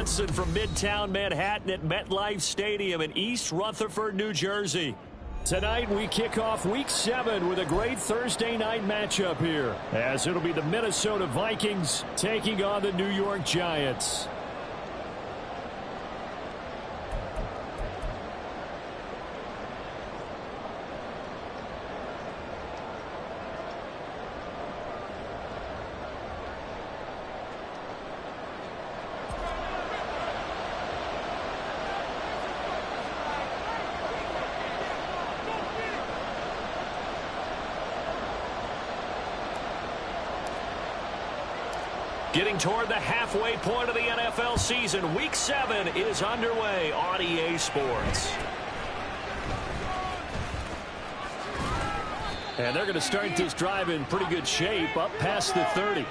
Johnson from Midtown Manhattan at MetLife Stadium in East Rutherford, New Jersey. Tonight we kick off Week 7 with a great Thursday night matchup here, as it'll be the Minnesota Vikings taking on the New York Giants. Getting toward the halfway point of the NFL season, Week 7 is underway on EA Sports. And they're going to start this drive in pretty good shape, up past the 30.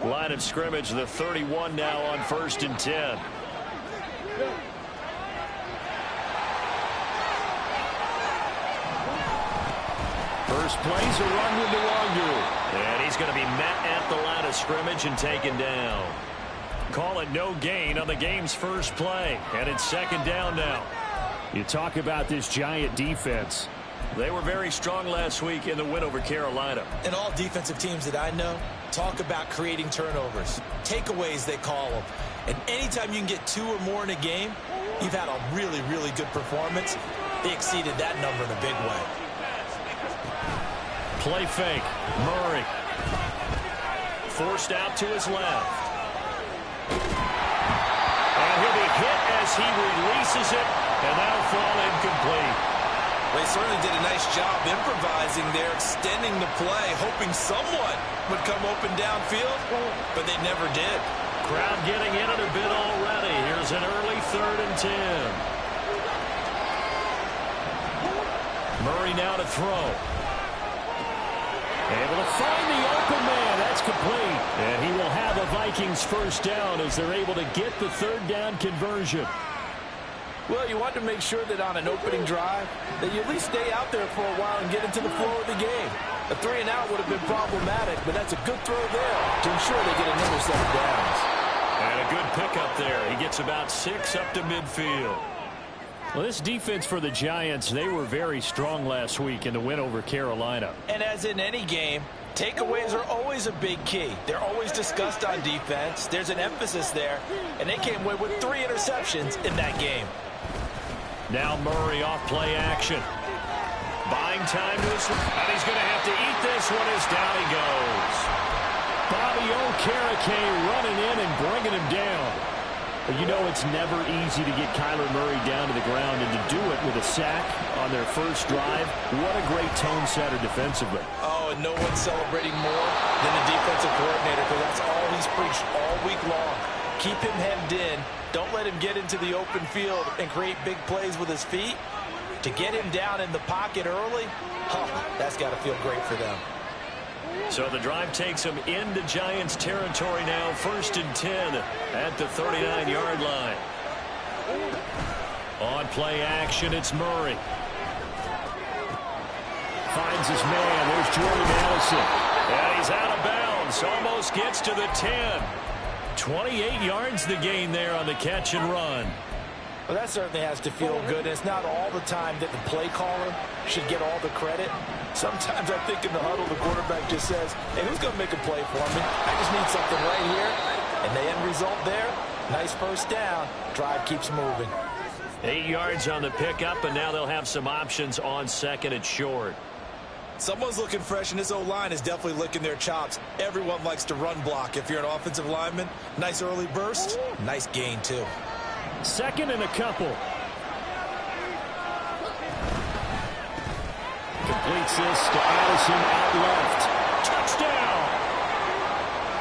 Line of scrimmage, the 31 now on 1st and 10. First play's a run with Nwogu. And he's going to be met at the line of scrimmage and taken down. Call it no gain on the game's first play. And it's 2nd down now. You talk about this Giant defense. They were very strong last week in the win over Carolina. And all defensive teams that I know talk about creating turnovers. Takeaways, they call them. And anytime you can get 2 or more in a game, you've had a really, really good performance. They exceeded that number in a big way. Play fake. Murray. Forced out to his left. And he'll be hit as he releases it. And that'll fall incomplete. They certainly did a nice job improvising there, extending the play, hoping someone would come open downfield, but they never did. Crowd getting in it a bit already. Here's an early 3rd and 10. Murray now to throw. Able to find the open man. That's complete. And he will have a Vikings first down as they're able to get the 3rd down conversion. Well, you want to make sure that on an opening drive that you at least stay out there for a while and get into the flow of the game. A 3 and out would have been problematic, but that's a good throw there to ensure they get another 7 downs. And a good pickup there. He gets about 6 up to midfield. Well, this defense for the Giants, they were very strong last week in the win over Carolina. And as in any game, takeaways are always a big key. They're always discussed on defense. There's an emphasis there, and they came away with 3 interceptions in that game. Now Murray off play action. Buying time to his, and he's going to have to eat this one as down he goes. Bobby Okereke running in and bringing him down. But you know it's never easy to get Kyler Murray down to the ground, and to do it with a sack on their first drive, what a great tone setter defensively. Oh, and no one's celebrating more than the defensive coordinator, because that's all he's preached all week long. Keep him hemmed in. Don't let him get into the open field and create big plays with his feet. To get him down in the pocket early, that's got to feel great for them. So the drive takes him into Giants territory now. 1st and 10 at the 39-yard line. On play action, it's Murray. Finds his man. There's Jordan Addison. And he's out of bounds. Almost gets to the 10. 28 yards the gain there on the catch and run. Well, that certainly has to feel good. It's not all the time that the play caller should get all the credit. Sometimes I think in the huddle, the quarterback just says, hey, who's going to make a play for me? I just need something right here. And the end result there, nice first down. Drive keeps moving. 8 yards on the pickup, and now they'll have some options on 2nd and short. Someone's looking fresh, and this O-line is definitely licking their chops. Everyone likes to run block. If you're an offensive lineman, nice early burst, nice gain, too. 2nd and a couple. Completes this to Addison out left. Touchdown!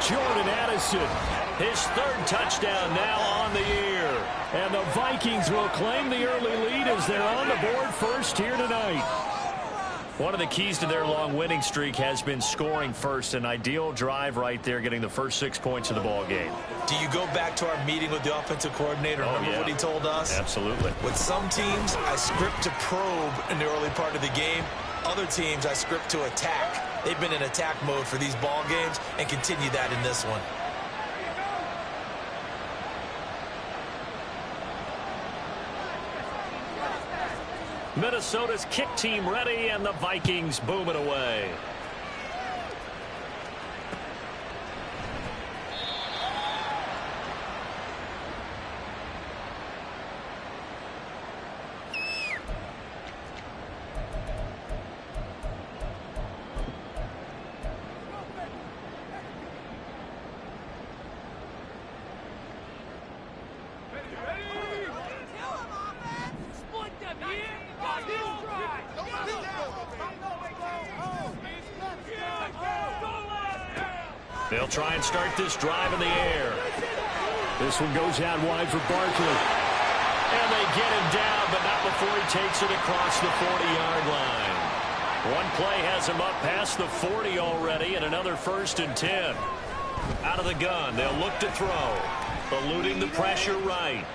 Jordan Addison, his 3rd touchdown now on the year. And the Vikings will claim the early lead as they're on the board first here tonight. One of the keys to their long winning streak has been scoring first. An ideal drive right there, getting the first 6 points of the ball game. Do you go back to our meeting with the offensive coordinator? Remember what he told us? Absolutely. With some teams, I script to probe in the early part of the game. Other teams, I script to attack. They've been in attack mode for these ball games and continue that in this one. Minnesota's kick team ready, and the Vikings boom it away. They'll try and start this drive in the air. This one goes out wide for Barkley. And they get him down, but not before he takes it across the 40-yard line. One play has him up past the 40 already, and another 1st and 10. Out of the gun, they'll look to throw. Eluding the pressure right.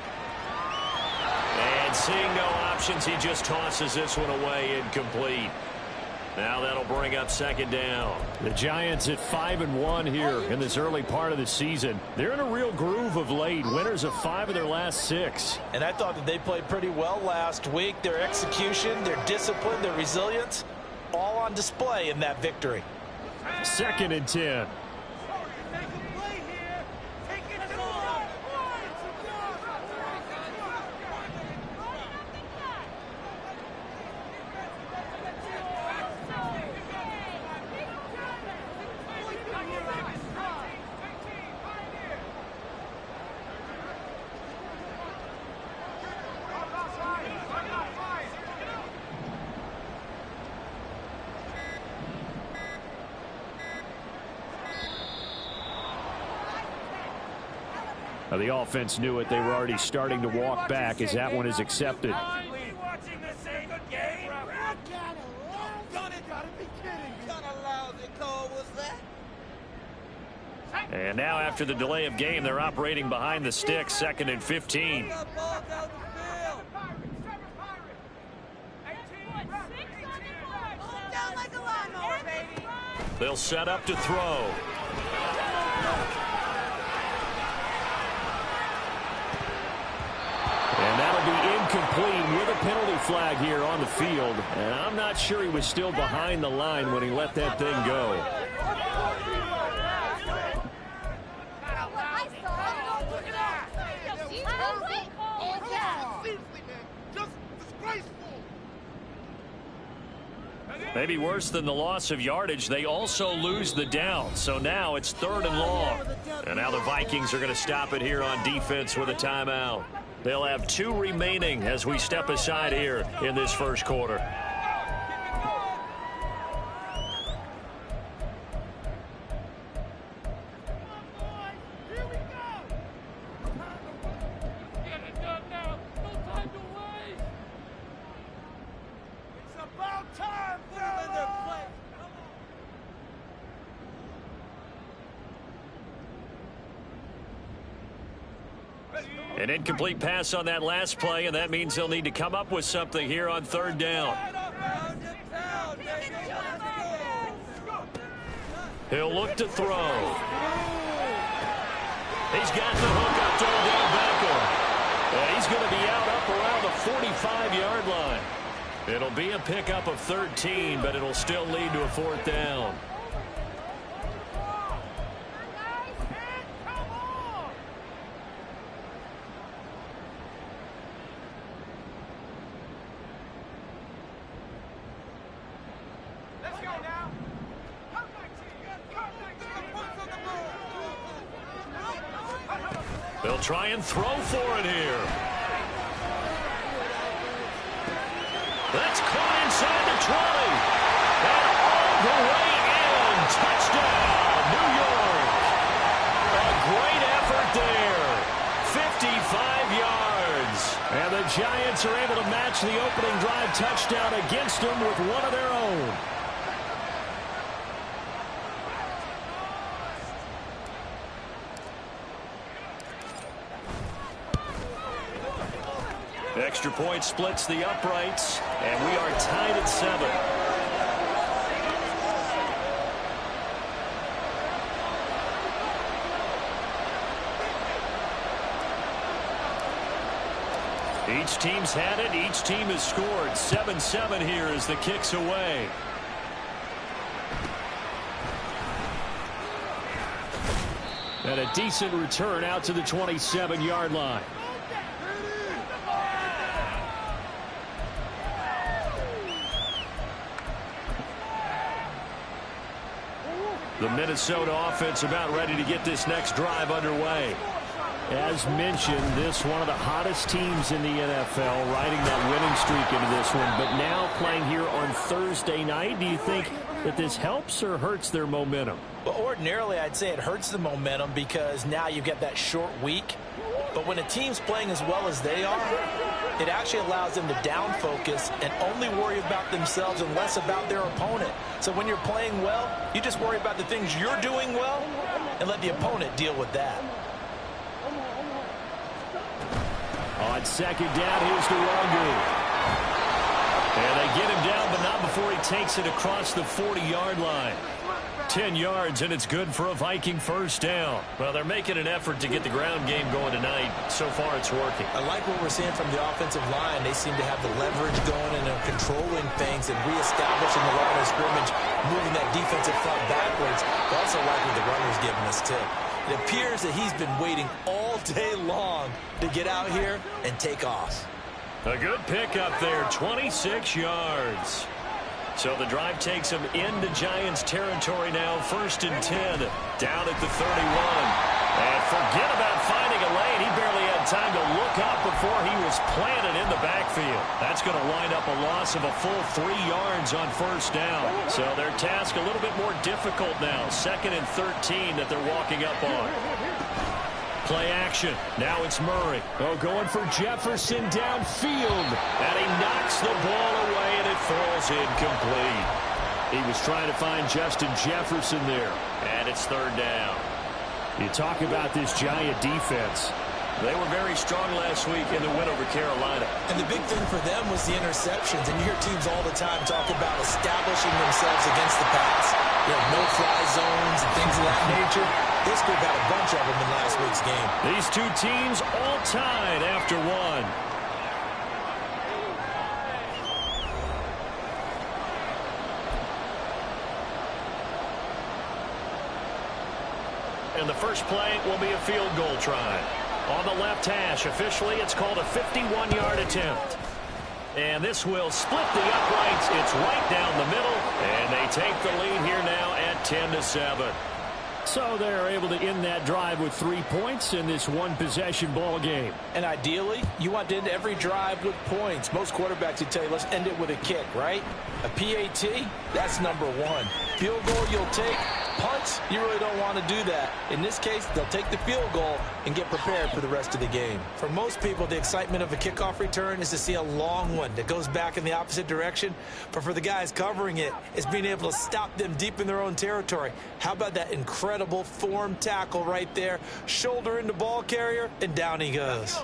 And seeing no options, he just tosses this one away incomplete. Now that'll bring up 2nd down. The Giants at 5-1 here in this early part of the season. They're in a real groove of late. Winners of 5 of their last 6. And I thought that they played pretty well last week. Their execution, their discipline, their resilience, all on display in that victory. 2nd and 10. Now the offense knew it. They were already starting to walk back as that one is accepted. And now after the delay of game, they're operating behind the sticks, 2nd and 15. They'll set up to throw. And that'll be incomplete with a penalty flag here on the field. And I'm not sure he was still behind the line when he let that thing go. Maybe worse than the loss of yardage, they also lose the down. So now it's 3rd and long. And now the Vikings are going to stop it here on defense with a timeout. They'll have 2 remaining as we step aside here in this 1st quarter. An incomplete pass on that last play, and that means they'll need to come up with something here on 3rd down. He'll look to throw. He's got the hook up to Odell Beckham. And he's going to be out up around the 45-yard line. It'll be a pickup of 13, but it'll still lead to a 4th down. They'll try and throw for it here. That's caught inside the 20. And all the way in. Touchdown, New York. A great effort there. 55 yards. And the Giants are able to match the opening drive touchdown against them with one of their own. Extra point splits the uprights, and we are tied at 7. Each team's had it. Each team has scored. 7-7 here as the kick's away. And a decent return out to the 27-yard line. The Minnesota offense about ready to get this next drive underway. As mentioned, this one of the hottest teams in the NFL, riding that winning streak into this one. But now playing here on Thursday night, do you think that this helps or hurts their momentum? Well, ordinarily, I'd say it hurts the momentum because now you get that short week. But when a team's playing as well as they are, it actually allows them to down focus and only worry about themselves and less about their opponent. So when you're playing well, you just worry about the things you're doing well and let the opponent deal with that. On second down, here's DeWangu. And they get him down, but not before he takes it across the 40-yard line. 10 yards, and it's good for a Viking first down. Well, they're making an effort to get the ground game going tonight. So far, it's working. I like what we're seeing from the offensive line. They seem to have the leverage going and are controlling things and reestablishing the line of scrimmage, moving that defensive front backwards. I also like what the runner's giving us, too. It appears that he's been waiting all day long to get out here and take off. A good pickup there, 26 yards. So the drive takes him into Giants territory now, 1st and 10, down at the 31. And forget about finding a lane. He barely had time to look up before he was planted in the backfield. That's going to wind up a loss of a full 3 yards on first down. So their task a little bit more difficult now, 2nd and 13 that they're walking up on. Play action. Now it's Murray. Oh, going for Jefferson downfield. And he knocks the ball away, and it falls incomplete. He was trying to find Justin Jefferson there. And it's 3rd down. You talk about this Giant defense. They were very strong last week in the win over Carolina. And the big thing for them was the interceptions. And you hear teams all the time talk about establishing themselves against the pass. You know, no-fly zones and things of that nature. This group had a bunch of them in last week's game. These two teams all tied after one. And the first play will be a field goal try. On the left hash, officially it's called a 51-yard attempt. And this will split the uprights. It's right down the middle. And they take the lead here now at 10-7. So they're able to end that drive with 3 points in this one-possession ball game. And ideally, you want to end every drive with points. Most quarterbacks would tell you, let's end it with a kick, right? A PAT, that's number 1. Field goal you'll take. Punts, you really don't want to do that. In this case, they'll take the field goal and get prepared for the rest of the game. For most people, the excitement of a kickoff return is to see a long one that goes back in the opposite direction. But for the guys covering it, it's being able to stop them deep in their own territory. How about that incredible form tackle right there? Shoulder into ball carrier, and down he goes.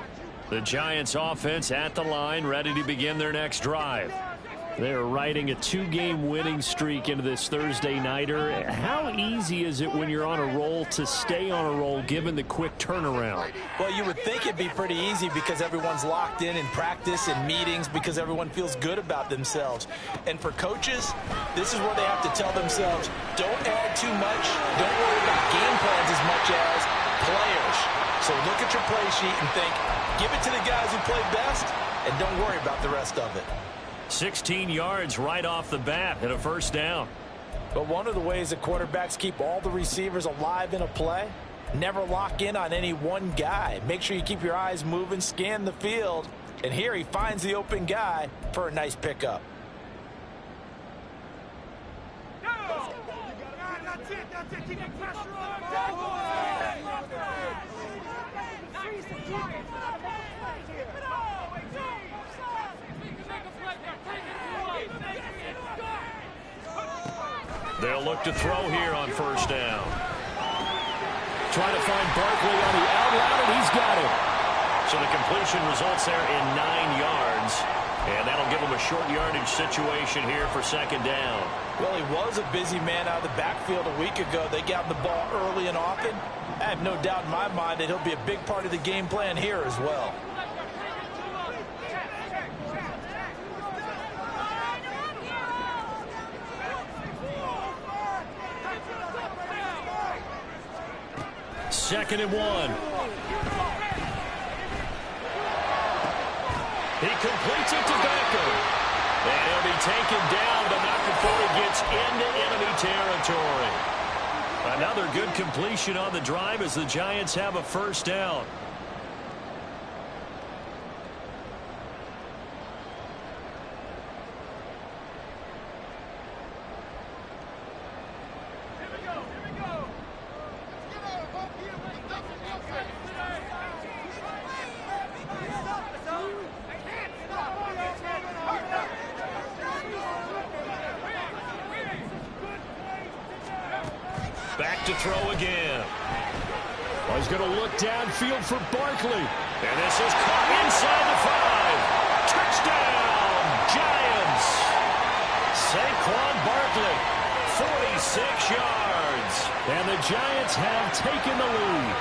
The Giants offense at the line, ready to begin their next drive. They're riding a 2-game winning streak into this Thursday nighter. How easy is it when you're on a roll to stay on a roll given the quick turnaround? Well, you would think it'd be pretty easy because everyone's locked in practice and meetings because everyone feels good about themselves. And for coaches, this is where they have to tell themselves, don't add too much, don't worry about game plans as much as players. So look at your play sheet and think, give it to the guys who play best and don't worry about the rest of it. 16 yards right off the bat and a first down. But one of the ways that quarterbacks keep all the receivers alive in a play, never lock in on any one guy. Make sure you keep your eyes moving, scan the field. And here he finds the open guy for a nice pickup. They'll look to throw here on first down. Trying to find Barkley on the out route, and he's got it. So the completion results there in 9 yards. And that'll give him a short yardage situation here for second down. Well, he was a busy man out of the backfield a week ago. They got the ball early and often. I have no doubt in my mind that he'll be a big part of the game plan here as well. Second and 1. He completes it to Beckham. And he'll be taken down, but not before he gets into enemy territory. Another good completion on the drive as the Giants have a first down. Back to throw again. Well, he's going to look downfield for Barkley. And this is caught inside the 5. Touchdown, Giants. Saquon Barkley, 46 yards. And the Giants have taken the lead.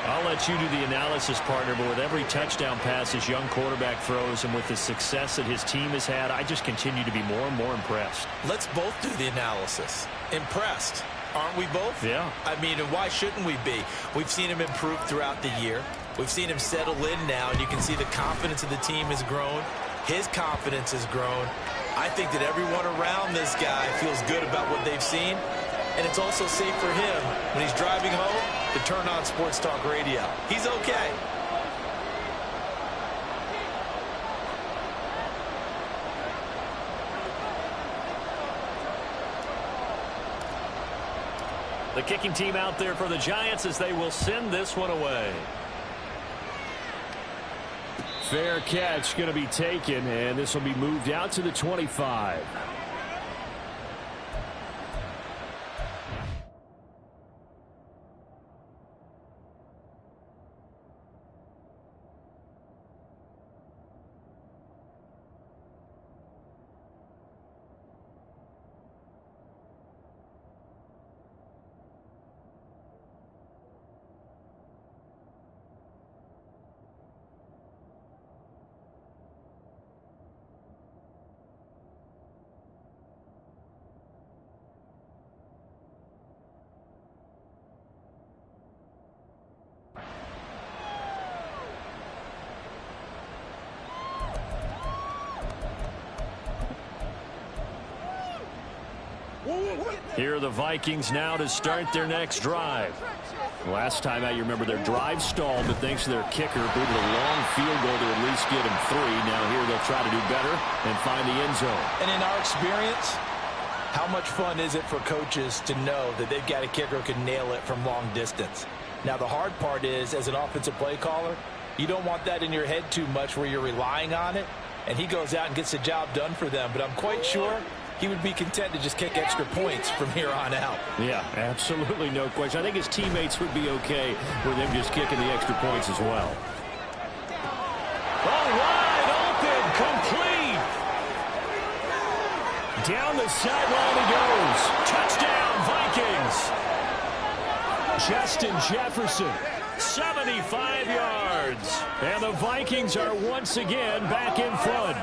I'll let you do the analysis, partner, but with every touchdown pass his young quarterback throws and with the success that his team has had, I just continue to be more and more impressed. Let's both do the analysis. Impressed. Aren't we both? Yeah. I mean, and why shouldn't we be? We've seen him improve throughout the year. We've seen him settle in now, and you can see the confidence of the team has grown. His confidence has grown. I think that everyone around this guy feels good about what they've seen, and it's also safe for him when he's driving home to turn on Sports Talk Radio. He's okay. The kicking team out there for the Giants as they will send this one away. Fair catch going to be taken, and this will be moved out to the 25. Here are the Vikings now to start their next drive. Last time out, you remember their drive stalled, but thanks to their kicker, booted a long field goal to at least get him 3. Now here they'll try to do better and find the end zone. And in our experience, how much fun is it for coaches to know that they've got a kicker who can nail it from long distance? Now the hard part is, as an offensive play caller, you don't want that in your head too much where you're relying on it, and he goes out and gets the job done for them. But I'm quite sure he would be content to just kick extra points from here on out. Yeah, absolutely no question. I think his teammates would be okay with him just kicking the extra points as well. Oh, wide open, complete. Down the sideline he goes. Touchdown, Vikings. Justin Jefferson, 75 yards. And the Vikings are once again back in front.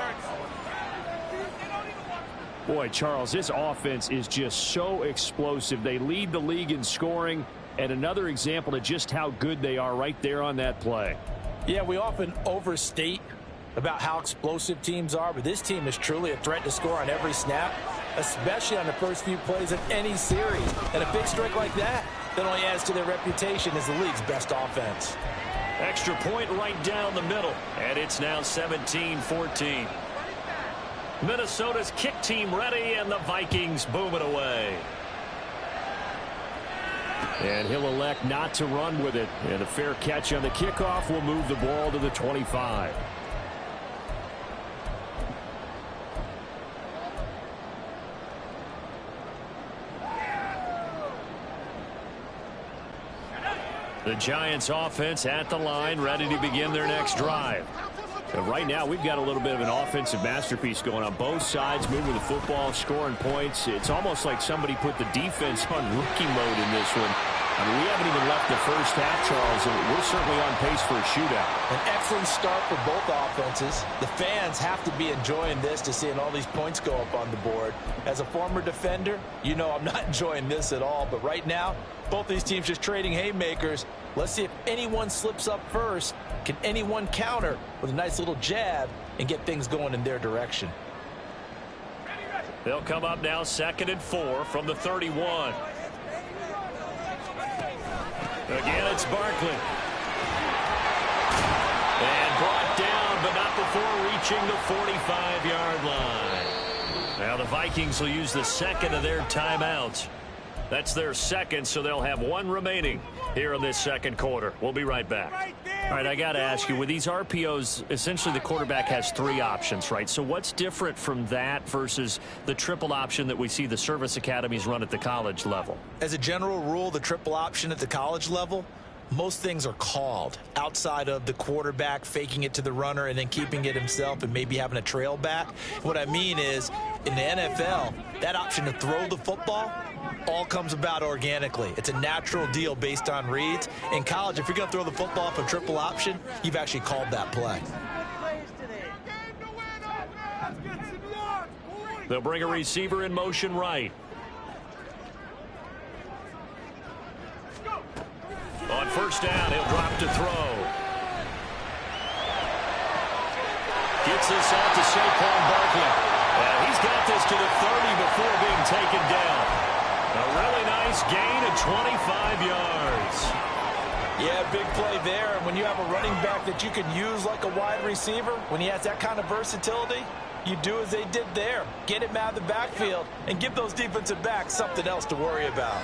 Boy, Charles, this offense is just so explosive. They lead the league in scoring, and another example of just how good they are right there on that play. Yeah, we often overstate about how explosive teams are, but this team is truly a threat to score on every snap, especially on the first few plays of any series. And a big strike like that only adds to their reputation as the league's best offense. Extra point right down the middle, and it's now 17-14. Minnesota's kick team ready, and the Vikings boom it away. And he'll elect not to run with it. And a fair catch on the kickoff will move the ball to the 25. The Giants offense at the line, ready to begin their next drive. And right now, we've got a little bit of an offensive masterpiece going on. Both sides moving the football, scoring points. It's almost like somebody put the defense on rookie mode in this one. I mean, we haven't even left the first half, Charles, and we're certainly on pace for a shootout. An excellent start for both offenses. The fans have to be enjoying this to seeing all these points go up on the board. As a former defender, you know I'm not enjoying this at all. But right now, both these teams just trading haymakers. Let's see if anyone slips up first. Can anyone counter with a nice little jab and get things going in their direction? They'll come up now 2nd and 4 from the 31. Again, it's Barkley. And brought down, but not before reaching the 45-yard line. Now the Vikings will use the second of their timeouts. That's their second, so they'll have one remaining here in this second quarter. We'll be right back. All right, I got to ask you, with these RPOs, essentially the quarterback has 3 options, right? So what's different from that versus the triple option that we see the service academies run at the college level? As a general rule, the triple option at the college level, most things are called outside of the quarterback faking it to the runner and then keeping it himself and maybe having a trail back. What I mean is, in the NFL, that option to throw the football all comes about organically. It's a natural deal based on reads. In college, if you're going to throw the football off a triple option, you've actually called that play. They'll bring a receiver in motion right. On first down, he'll drop to throw. Gets this out to Saquon Barkley. And he's got this to the 30 before being taken down. A really nice gain of 25 yards. Yeah, big play there. And when you have a running back that you can use like a wide receiver, when he has that kind of versatility, you do as they did there. Get him out of the backfield and give those defensive backs something else to worry about.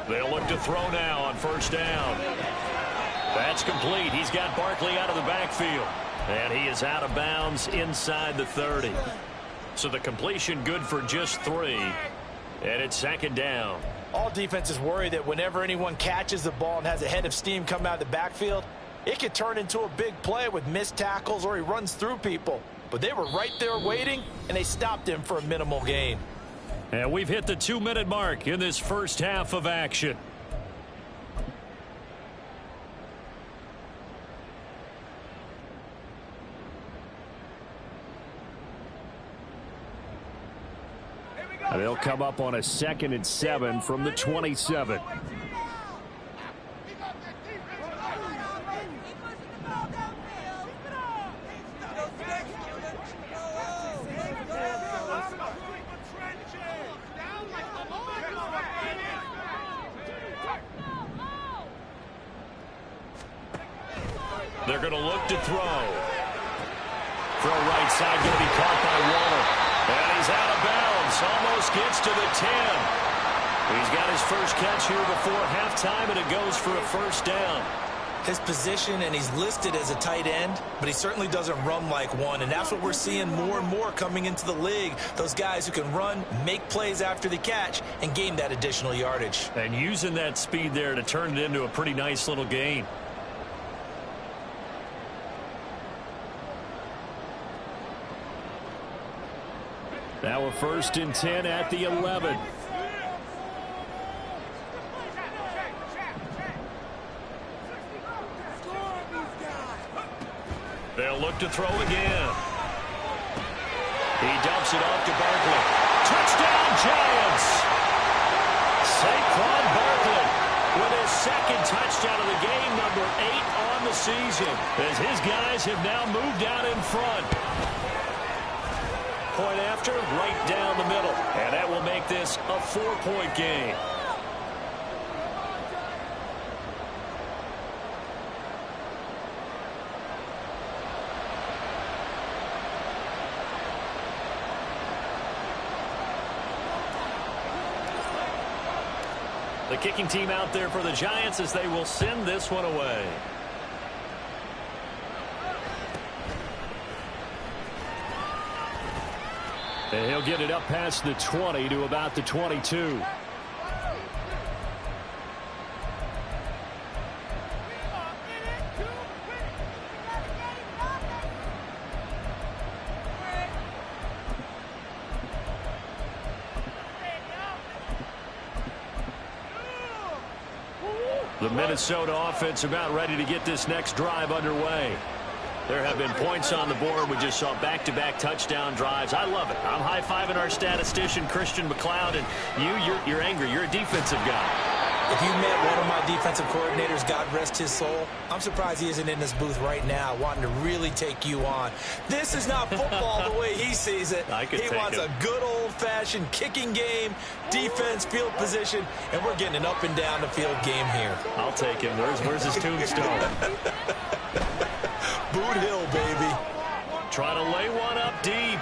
They'll look to throw now on first down. That's complete. He's got Barkley out of the backfield. And he is out of bounds inside the 30. So the completion good for just 3. And it's 2nd down. All defenses worry that whenever anyone catches the ball and has a head of steam come out of the backfield, it could turn into a big play with missed tackles or he runs through people. But they were right there waiting, and they stopped him for a minimal gain. And we've hit the 2-minute mark in this first half of action. They'll come up on a 2nd and 7 from the 27. They're going to look to throw. Throw right side, going to be caught by Waller. And he's out of bounds. Almost gets to the 10. He's got his first catch here before halftime, and it goes for a first down. His position, and he's listed as a tight end, but he certainly doesn't run like one, and that's what we're seeing more and more coming into the league. Those guys who can run, make plays after the catch, and gain that additional yardage. And using that speed there to turn it into a pretty nice little gain. Now a 1st and 10 at the 11. They'll look to throw again. He dumps it off to Barkley. Touchdown, Giants! Saquon Barkley with his 2nd touchdown of the game, number 8 on the season, as his guys have now moved out in front. Point after, right down the middle. And that will make this a 4-point game. The kicking team out there for the Giants as they will send this one away. And he'll get it up past the 20 to about the 22. The Minnesota offense about ready to get this next drive underway. There have been points on the board. We just saw back-to-back touchdown drives. I love it. I'm high-fiving our statistician, Christian McLeod, and you're angry. You're a defensive guy. If you met one of my defensive coordinators, God rest his soul, I'm surprised he isn't in this booth right now wanting to really take you on. This is not football the way he sees it. He wants a good old-fashioned kicking game, defense, field position, and we're getting an up-and-down the field game here. I'll take him. Where's his tombstone? Boot Hill, baby. Trying to lay one up deep.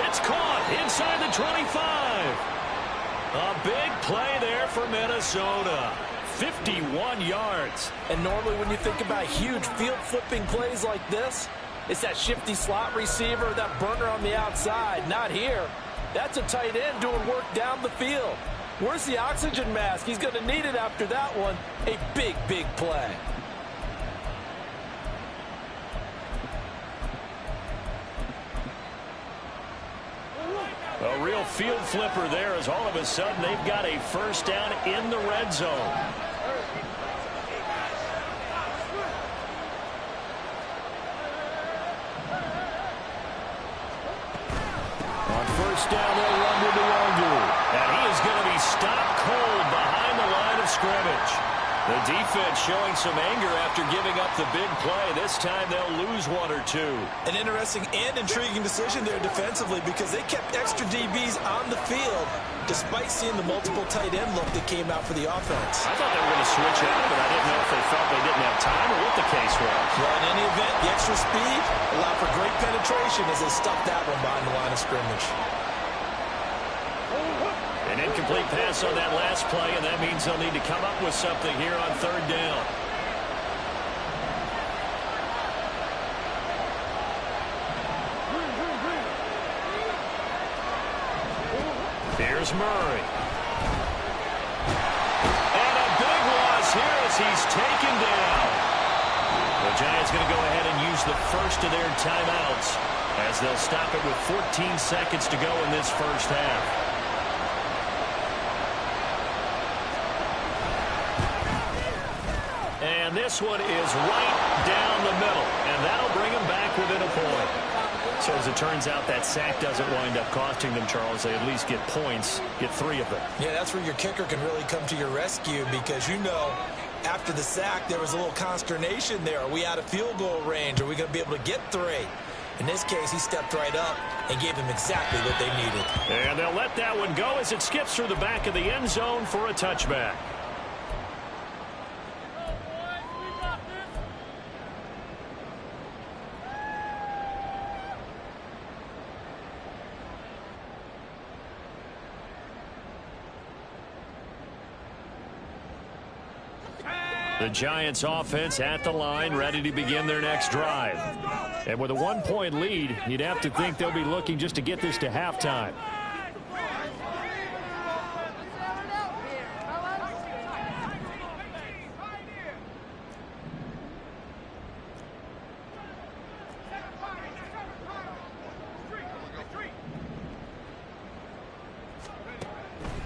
It's caught inside the 25. A big play there for Minnesota. 51 yards. And normally when you think about huge field flipping plays like this, it's that shifty slot receiver, that burner on the outside. Not here. That's a tight end doing work down the field. Where's the oxygen mask? He's going to need it after that one. A big, big play. A real field flipper there as all of a sudden they've got a first down in the red zone. On first down, they'll run with the Longu. And he is going to be stopped cold behind the line of scrimmage. The defense showing some anger after giving up the big play. This time they'll lose one or two. An interesting and intriguing decision there defensively because they kept extra DBs on the field despite seeing the multiple tight end look that came out for the offense. I thought they were going to switch out, but I didn't know if they felt they didn't have time or what the case was. Well, in any event, the extra speed allowed for great penetration as they stuffed that one behind the line of scrimmage. An incomplete pass on that last play, and that means they'll need to come up with something here on third down. Here's Murray. And a big loss here as he's taken down. The Giants going to go ahead and use the first of their timeouts as they'll stop it with 14 seconds to go in this first half. And this one is right down the middle, and that'll bring them back within a point. So as it turns out, that sack doesn't wind up costing them, Charles. They at least get points, get 3 of them. Yeah, that's where your kicker can really come to your rescue because, you know, after the sack, there was a little consternation there. Are we out of field goal range? Are we going to be able to get 3? In this case, he stepped right up and gave them exactly what they needed. And they'll let that one go as it skips through the back of the end zone for a touchback. The Giants offense at the line, ready to begin their next drive. And with a 1-point lead, you'd have to think they'll be looking just to get this to halftime.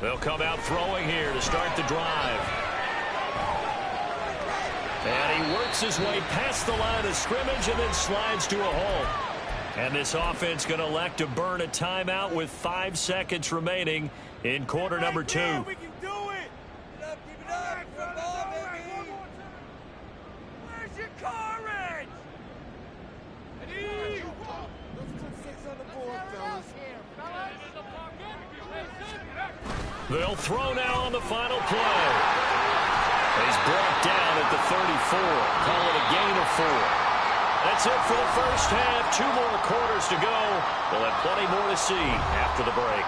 They'll come out throwing here to start the drive. And he works his way past the line of scrimmage and then slides to a hole. And this offense going to elect to burn a timeout with 5 seconds remaining in quarter number 2. We can do it! Keep it up, keep it up! Come on, baby! Where's your courage? Let's put 6 on the board, fellas. They'll throw now on the final play. He's brought down at the 34. Call it a gain of 4. That's it for the first half. 2 more quarters to go. We'll have plenty more to see after the break.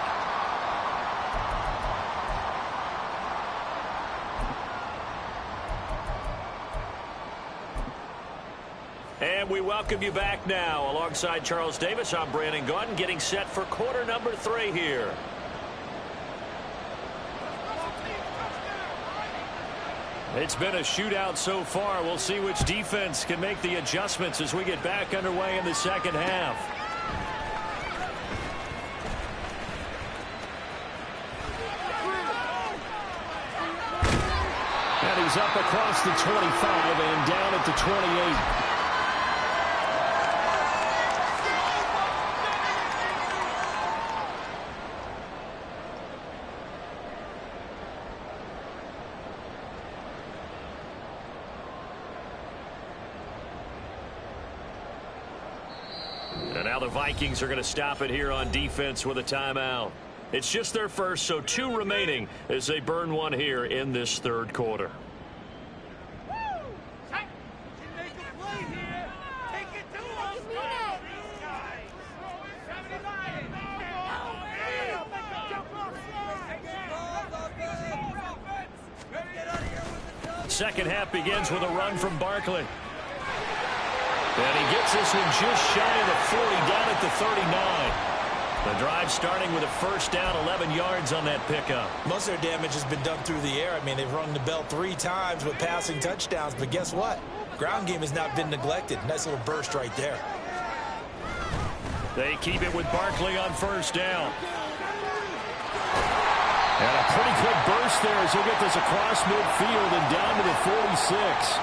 And we welcome you back now. Alongside Charles Davis, I'm Brandon Gaudin, getting set for quarter number 3 here. It's been a shootout so far. We'll see which defense can make the adjustments as we get back underway in the second half. And he's up across the 25 and down at the 28. And now the Vikings are going to stop it here on defense with a timeout. It's just their first, so 2 remaining as they burn one here in this third quarter. Second half begins with a run from Barkley. And he gets this one just shy of the 40, down at the 39. The drive starting with a first down, 11 yards on that pickup. Most of their damage has been done through the air. I mean, they've rung the bell 3 times with passing touchdowns, but guess what? Ground game has not been neglected. Nice little burst right there. They keep it with Barkley on first down. And a pretty quick burst there as he'll get this across midfield and down to the 46.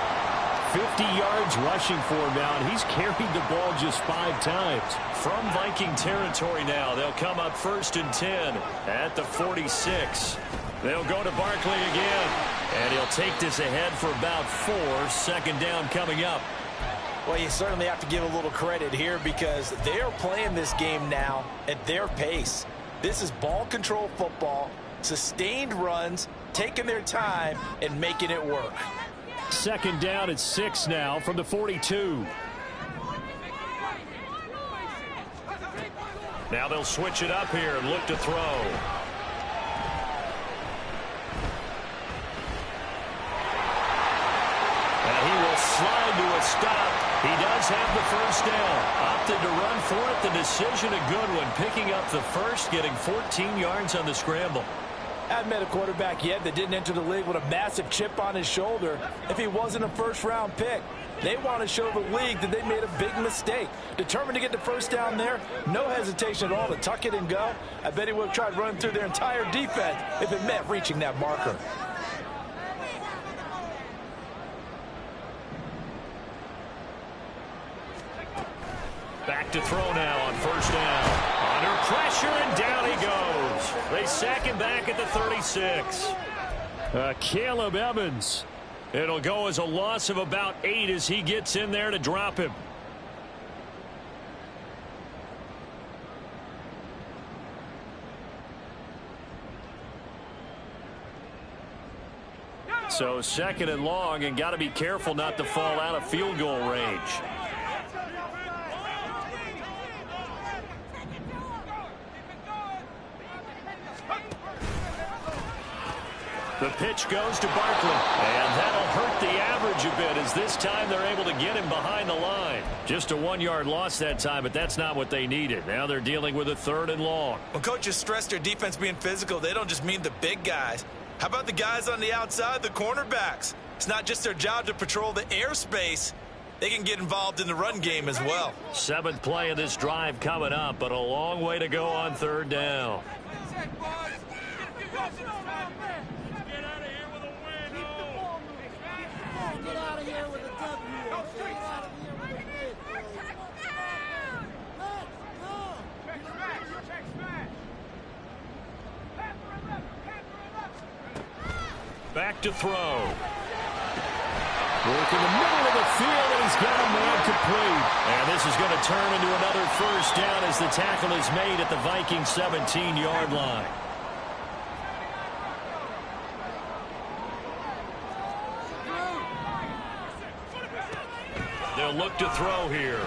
50 yards rushing for him now, and he's carried the ball just 5 times. From Viking territory now, they'll come up 1st and 10 at the 46. They'll go to Barkley again, and he'll take this ahead for about 4. Second down coming up. Well, you certainly have to give a little credit here because they are playing this game now at their pace. This is ball control football, sustained runs, taking their time, and making it work. Second down at 6 now from the 42. Now they'll switch it up here and look to throw. And he will slide to a stop. He does have the first down. Opted to run for it. The decision a good one. Picking up the first, getting 14 yards on the scramble. I haven't met a quarterback yet that didn't enter the league with a massive chip on his shoulder if he wasn't a first-round pick. They want to show the league that they made a big mistake. Determined to get the first down there, no hesitation at all to tuck it and go. I bet he would have tried running through their entire defense if it meant reaching that marker. Back to throw now on first down. Under pressure, and down he goes. They sack him back at the 36. Caleb Evans. It'll go as a loss of about 8 as he gets in there to drop him. So 2nd and long, and got to be careful not to fall out of field goal range. The pitch goes to Barkley, and that'll hurt the average a bit as this time they're able to get him behind the line. Just a 1-yard loss that time, but that's not what they needed. Now they're dealing with a 3rd and long. When coaches stress their defense being physical, they don't just mean the big guys. How about the guys on the outside, the cornerbacks? It's not just their job to patrol the airspace. They can get involved in the run game as well. 7th play of this drive coming up, but a long way to go on 3rd down. Get out of here with a W. Get out of here with a big. Let's go. Back to throw. Work in the middle of the field, and he's got a man complete. And this is going to turn into another first down as the tackle is made at the Vikings 17-yard line. They'll look to throw here.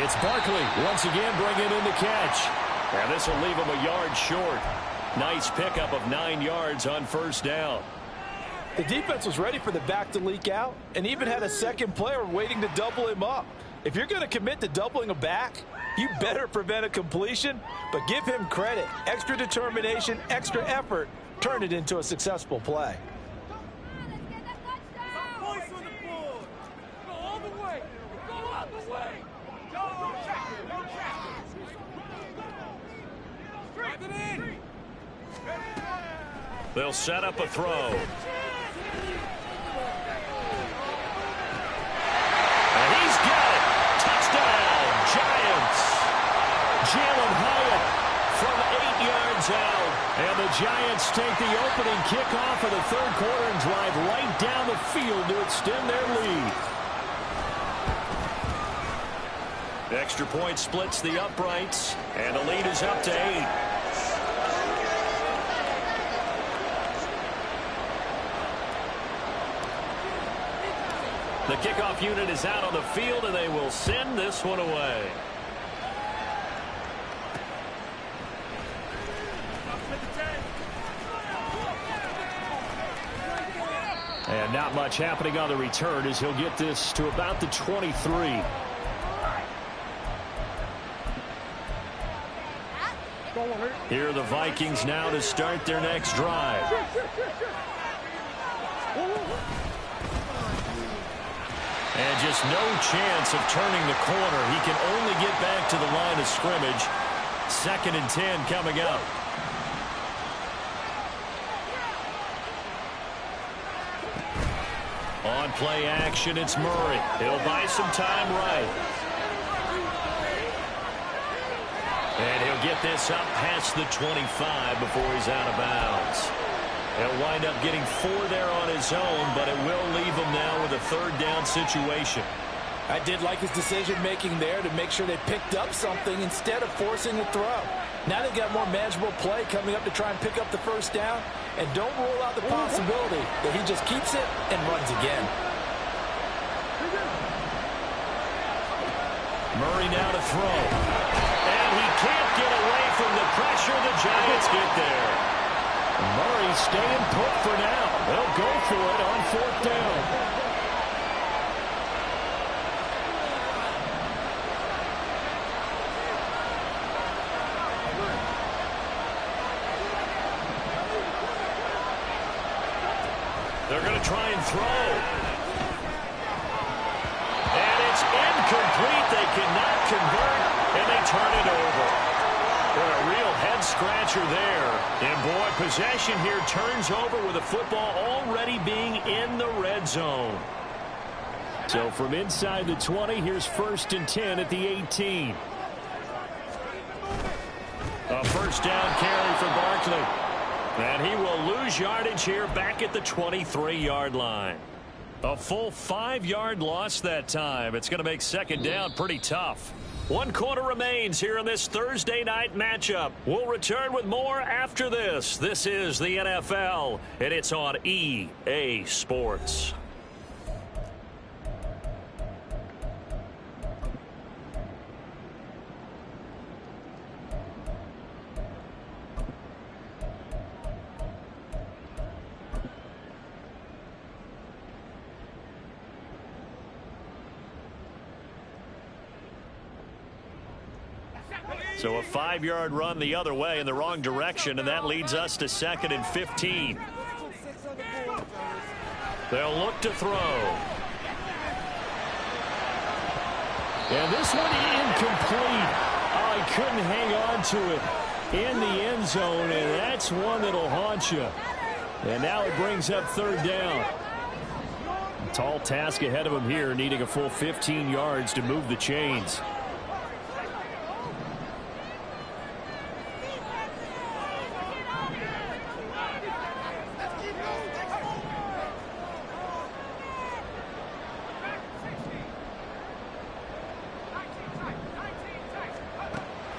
It's Barkley once again bringing in the catch. And this will leave him a yard short. Nice pickup of 9 yards on first down. The defense was ready for the back to leak out and even had a second player waiting to double him up. If you're going to commit to doubling a back, you better prevent a completion, but give him credit. Extra determination, extra effort, turn it into a successful play. Voice on the board. Go all the way. Go all the way. Go check. Drive it in. They'll set up a throw. And he's got it. Touchdown, Giants. Jalen Hyatt from 8 yards out. And the Giants take the opening kickoff of the third quarter and drive right down the field to extend their lead. Extra point splits the uprights, and the lead is up to 8. The kickoff unit is out on the field, and they will send this one away. And not much happening on the return as he'll get this to about the 23. Here are the Vikings now to start their next drive. And just no chance of turning the corner. He can only get back to the line of scrimmage. 2nd and 10 coming up. On play action, it's Murray. He'll buy some time right. And he'll get this up past the 25 before he's out of bounds. He'll wind up getting 4 there on his own, but it will leave him now with a 3rd down situation. I did like his decision-making there to make sure they picked up something instead of forcing a throw. Now they've got more manageable play coming up to try and pick up the 1st down, and don't rule out the possibility that he just keeps it and runs again. Murray now to throw. And he can't get away from the pressure. The Giants get there. Murray staying put for now. They'll go for it on 4th down. They're going to try and throw. And it's incomplete. They cannot convert, and they turn it over. Boy, a real head-scratcher there. And, boy, possession here turns over with the football already being in the red zone. So from inside the 20, here's 1st and 10 at the 18. A 1st down carry for Barkley. And he will lose yardage here back at the 23-yard line. A full 5-yard loss that time. It's going to make 2nd down pretty tough. 1 quarter remains here in this Thursday night matchup. We'll return with more after this. This is the NFL, and it's on EA Sports. So a 5-yard run the other way in the wrong direction, and that leads us to 2nd and 15. They'll look to throw. And this one incomplete. Oh, he couldn't hang on to it in the end zone, and that's one that'll haunt you. And now it brings up 3rd down. A tall task ahead of him here, needing a full 15 yards to move the chains.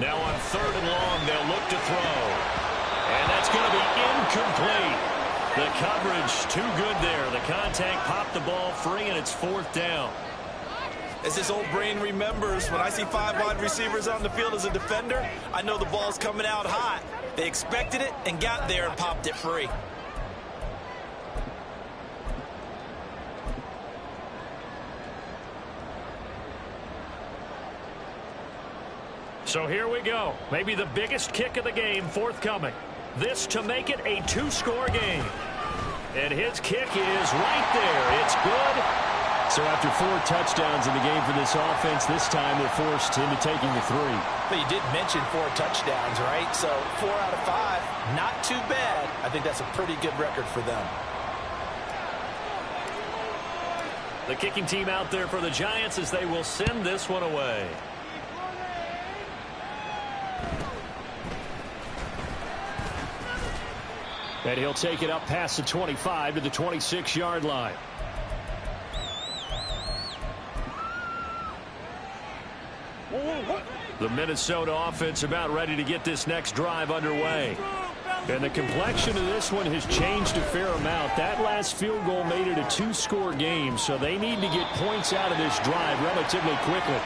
Now on 3rd and long, they'll look to throw. And that's going to be incomplete. The coverage too good there. The contact popped the ball free, and it's 4th down. As this old brain remembers, when I see 5 wide receivers on the field as a defender, I know the ball's coming out hot. They expected it and got there and popped it free. So here we go. Maybe the biggest kick of the game forthcoming. This to make it a two-score game. And his kick is right there. It's good. So after 4 touchdowns in the game for this offense, this time they're forced into taking the 3. But you did mention 4 touchdowns, right? So 4 out of 5, not too bad. I think that's a pretty good record for them. The kicking team out there for the Giants as they will send this one away. And he'll take it up past the 25 to the 26-yard line. The Minnesota offense about ready to get this next drive underway. And the complexion of this one has changed a fair amount. That last field goal made it a 2-score game, so they need to get points out of this drive relatively quickly.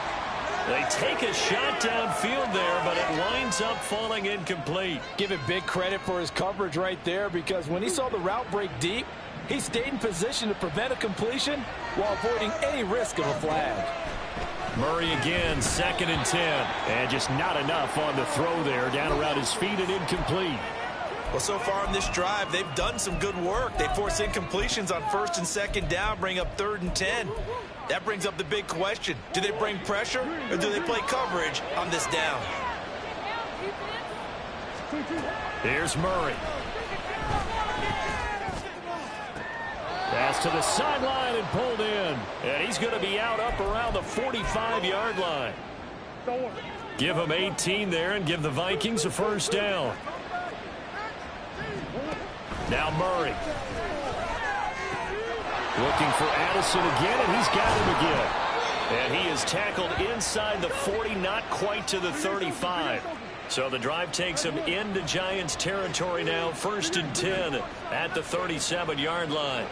They take a shot downfield there, but it winds up falling incomplete. Give it big credit for his coverage right there, because when he saw the route break deep, he stayed in position to prevent a completion while avoiding any risk of a flag. Murray again, 2nd and 10. And just not enough on the throw there. Down around his feet and incomplete. Well, so far in this drive, they've done some good work. They force incompletions on 1st and 2nd down, bring up 3rd and 10. That brings up the big question. Do they bring pressure or do they play coverage on this down? Here's Murray. Pass to the sideline and pulled in. And he's going to be out up around the 45-yard line. Give him 18 there and give the Vikings a 1st down. Now Murray. Looking for Addison again, and he's got him again. And he is tackled inside the 40, not quite to the 35. So the drive takes him into Giants territory now. 1st and 10 at the 37-yard line.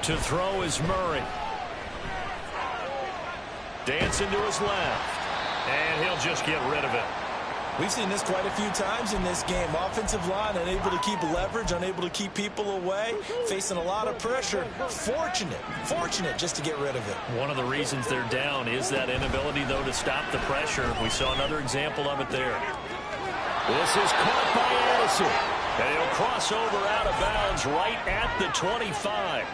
To throw is Murray. Dancing to his left. And he'll just get rid of it. We've seen this quite a few times in this game. Offensive line unable to keep leverage, unable to keep people away, facing a lot of pressure. Fortunate just to get rid of it. One of the reasons they're down is that inability, though, to stop the pressure. We saw another example of it there. This is caught by Addison. And he'll cross over out of bounds right at the 25.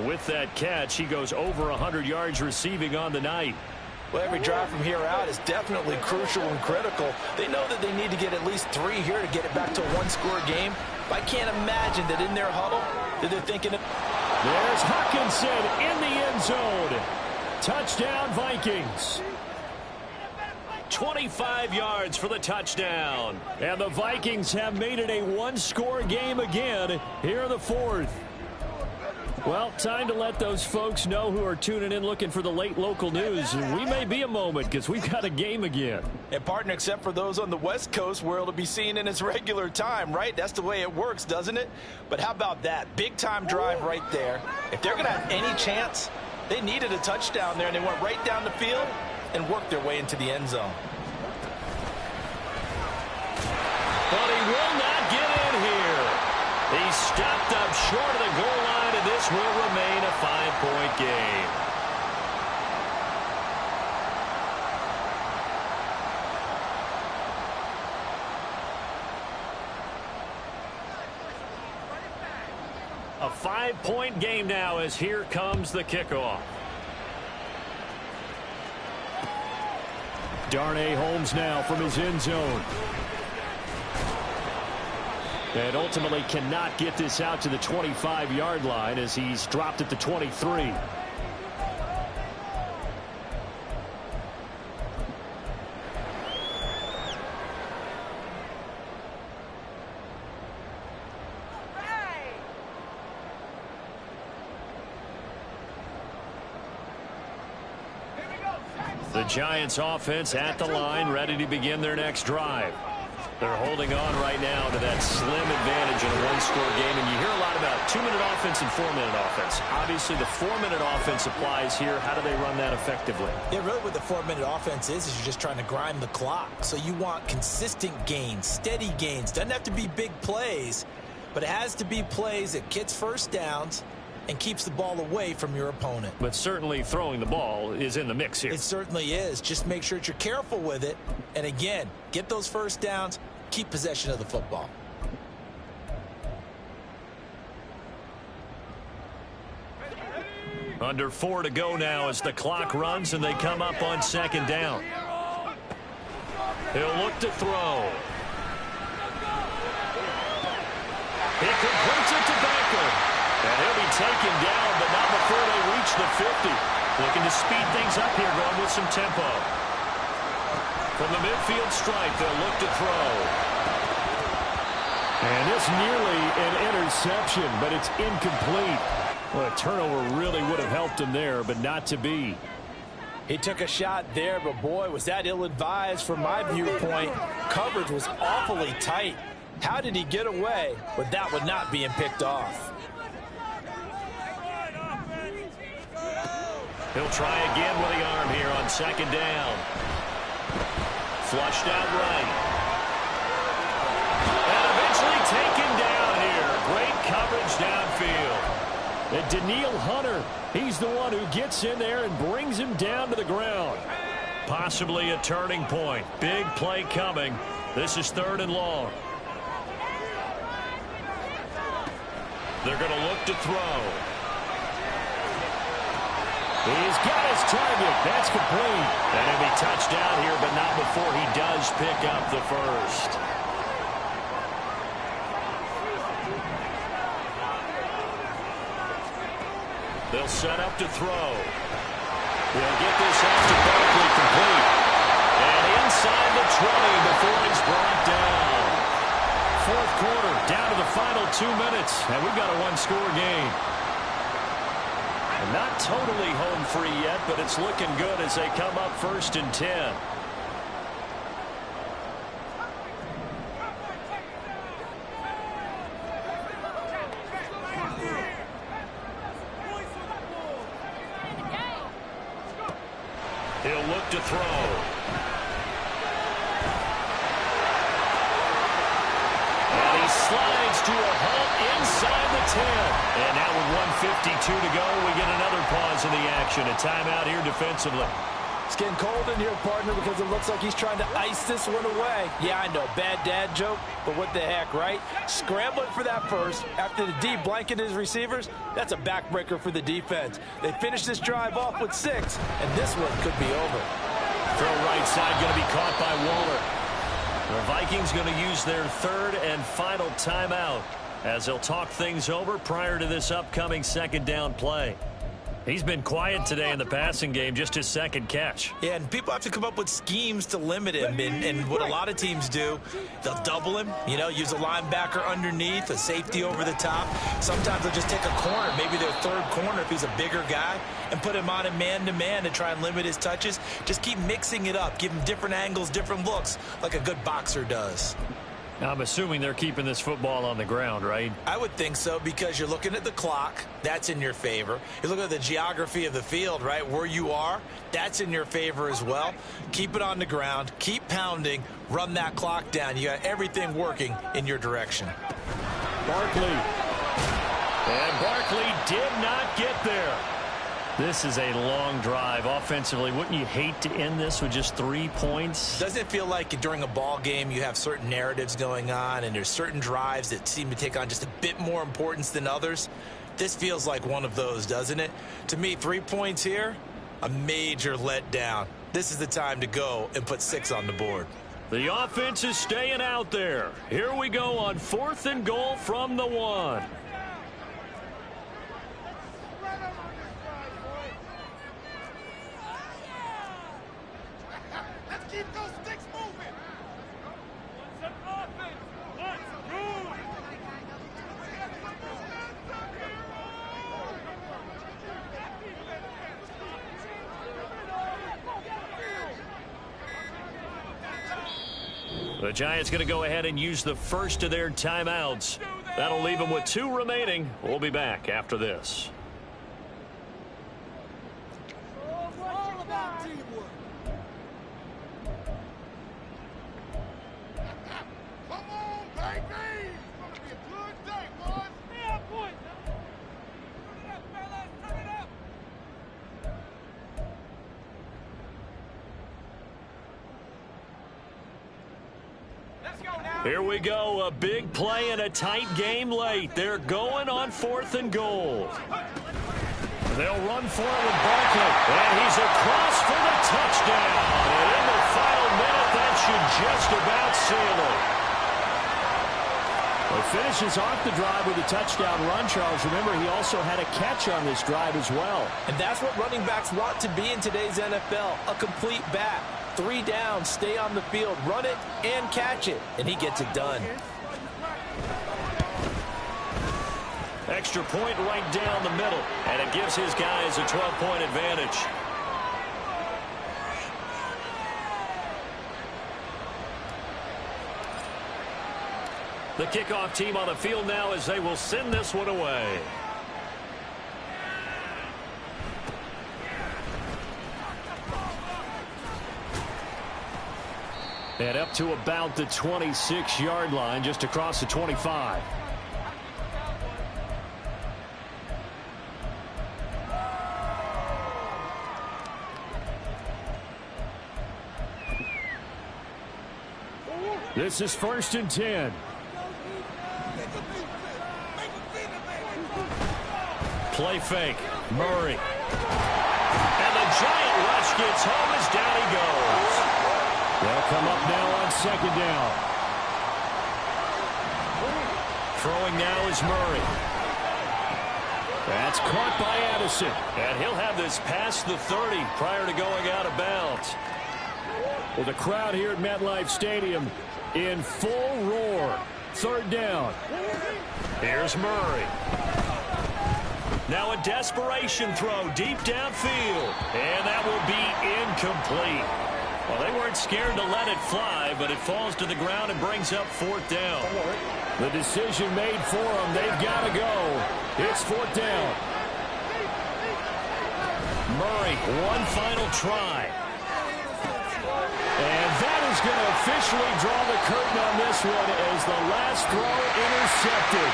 With that catch, he goes over 100 yards receiving on the night. Well, every drive from here out is definitely crucial and critical. They know that they need to get at least 3 here to get it back to a 1-score game. But I can't imagine that in their huddle that they're thinking of... There's Hockenson in the end zone. Touchdown, Vikings. 25 yards for the touchdown. And the Vikings have made it a 1-score game again here in the 4th. Well, time to let those folks know who are tuning in looking for the late local news. We may be a moment because we've got a game again. And, partner, except for those on the West Coast where it'll be seen in its regular time, right? That's the way it works, doesn't it? But how about that? Big-time drive right there. If they're going to have any chance, they needed a touchdown there, and they went right down the field and worked their way into the end zone. But he will not get in here. He's stopped up short of the goal line, and this will remain a 5-point game. A 5-point game now as here comes the kickoff. Darnay Holmes now from his end zone. And ultimately cannot get this out to the 25-yard line as he's dropped at the 23. The Giants offense at the line, ready to begin their next drive. They're holding on right now to that slim advantage in a 1-score game. And you hear a lot about 2-minute offense and 4-minute offense. Obviously, the 4-minute offense applies here. How do they run that effectively? Yeah, really what the 4-minute offense is you're just trying to grind the clock. So you want consistent gains, steady gains. Doesn't have to be big plays, but it has to be plays that gets first downs and keeps the ball away from your opponent. But certainly throwing the ball is in the mix here. It certainly is. Just make sure that you're careful with it. And again, get those first downs, keep possession of the football. Under 4 to go now as the clock runs and they come up on second down. He'll look to throw. He completes it to Baker. And he'll be taken down, but not before they reach the 50. Looking to speed things up here, going with some tempo. From the midfield stripe, they'll look to throw. And it's nearly an interception, but it's incomplete. Well, a turnover really would have helped him there, but not to be. He took a shot there, but boy, was that ill-advised from my viewpoint. Coverage was awfully tight. How did he get away with that one not being picked off? He'll try again with the arm here on second down. Flushed out right. And eventually taken down here. Great coverage downfield. And Danielle Hunter, he's the one who gets in there and brings him down to the ground. Possibly a turning point. Big play coming. This is 3rd and long. They're going to look to throw. He's got his target. That's complete. And he'll be touched down here, but not before he does pick up the first. They'll set up to throw. We'll get this out to Barkley complete. And inside the 20 before he's brought down. 4th quarter, down to the final 2 minutes, and we've got a one-score game. And not totally home free yet, but it's looking good as they come up 1st and 10. He'll look to throw. And he slides to a halt inside the 10. And now with 1:52 to go, we get another pause in the action. A timeout here defensively. It's getting cold in here, partner, because it looks like he's trying to ice this one away. Yeah, I know, bad dad joke, but what the heck, right? Scrambling for that first after the D blanketed his receivers, that's a backbreaker for the defense. They finished this drive off with 6, and this one could be over. Throw right side going to be caught by Waller. The Vikings going to use their 3rd and final timeout as they'll talk things over prior to this upcoming 2nd down play. He's been quiet today in the passing game, just his 2nd catch. Yeah, and people have to come up with schemes to limit him. And what a lot of teams do, they'll double him, you know, use a linebacker underneath, a safety over the top. Sometimes they'll just take a corner, maybe their 3rd corner if he's a bigger guy, and put him on a man-to-man to try and limit his touches. Just keep mixing it up, give him different angles, different looks, like a good boxer does. I'm assuming they're keeping this football on the ground, right? I would think so, because you're looking at the clock. That's in your favor. You look at the geography of the field, right? Where you are, that's in your favor as well. Keep it on the ground. Keep pounding. Run that clock down. You got everything working in your direction. Barkley. And Barkley did not get there. This is a long drive offensively. Wouldn't you hate to end this with just 3 points? Doesn't it feel like during a ball game you have certain narratives going on and there's certain drives that seem to take on just a bit more importance than others? This feels like one of those, doesn't it? To me, 3 points here, a major letdown. This is the time to go and put 6 on the board. The offense is staying out there. Here we go on 4th and goal from the 1. Keep those sticks moving. The Giants going to go ahead and use the first of their timeouts. That'll leave them with 2 remaining. We'll be back after this. All about teamwork. Come on, baby! It's gonna be a good day, boys. Yeah, boys. Here we go, a big play and a tight game late. They're going on 4th and goal. They'll run for it with Barkley, and he's across for the touchdown. And in the final minute, that should just about seal it. Well, finishes off the drive with a touchdown run, Charles. Remember, he also had a catch on this drive as well. And that's what running backs want to be in today's NFL, a complete back. 3 down, stay on the field, run it, and catch it. And he gets it done. Extra point right down the middle, and it gives his guys a 12-point advantage. The kickoff team on the field now as they will send this one away. And up to about the 26-yard line, just across the 25. This is 1st and 10. Play fake. Murray. And the giant rush gets home as down he goes. They'll come up now on 2nd down. Throwing now is Murray. That's caught by Addison. And he'll have this past the 30 prior to going out of bounds. Well, the crowd here at MetLife Stadium in full roar. 3rd down. Here's Murray. Now a desperation throw deep downfield. And that will be incomplete. Well, they weren't scared to let it fly, but it falls to the ground and brings up 4th down. The decision made for them. They've got to go. It's 4th down. Murray, one final try. And that is going to officially draw the curtain on this one as the last throw intercepted.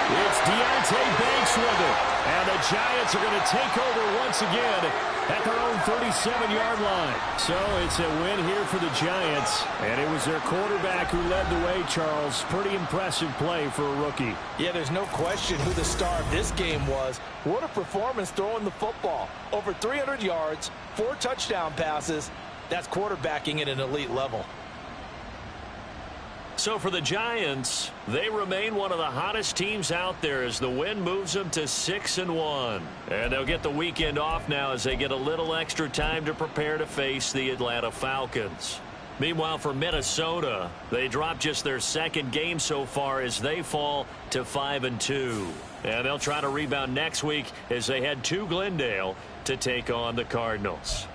It's Deonte Banks with it. And the Giants are going to take over once again at their own 37-yard line. So it's a win here for the Giants. And it was their quarterback who led the way, Charles. Pretty impressive play for a rookie. Yeah, there's no question who the star of this game was. What a performance throwing the football. Over 300 yards, 4 touchdown passes. That's quarterbacking at an elite level. So for the Giants, they remain one of the hottest teams out there as the win moves them to 6-1. And they'll get the weekend off now as they get a little extra time to prepare to face the Atlanta Falcons. Meanwhile, for Minnesota, they dropped just their 2nd game so far as they fall to 5-2. And they'll try to rebound next week as they head to Glendale to take on the Cardinals.